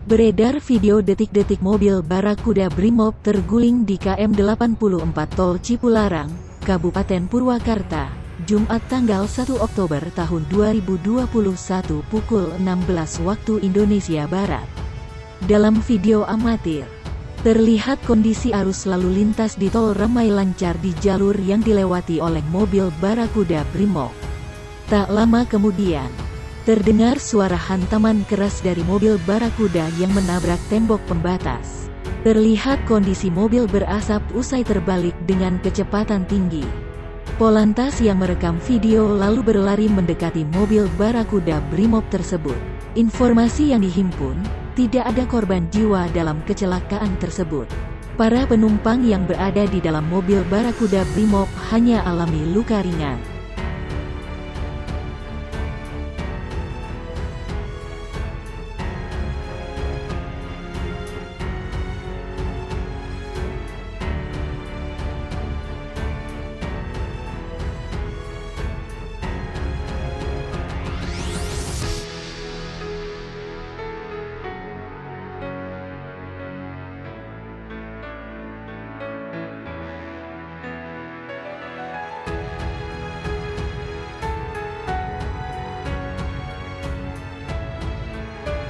Beredar video detik-detik mobil Barakuda Brimob terguling di KM 84 Tol Cipularang, Kabupaten Purwakarta, Jumat tanggal 1 Oktober tahun 2021 pukul 16 waktu Indonesia Barat. Dalam video amatir, terlihat kondisi arus lalu lintas di tol ramai lancar di jalur yang dilewati oleh mobil Barakuda Brimob. Tak lama kemudian, terdengar suara hantaman keras dari mobil Barakuda yang menabrak tembok pembatas. Terlihat kondisi mobil berasap usai terbalik dengan kecepatan tinggi. Polantas yang merekam video lalu berlari mendekati mobil Barakuda Brimob tersebut. Informasi yang dihimpun, tidak ada korban jiwa dalam kecelakaan tersebut. Para penumpang yang berada di dalam mobil Barakuda Brimob hanya alami luka ringan.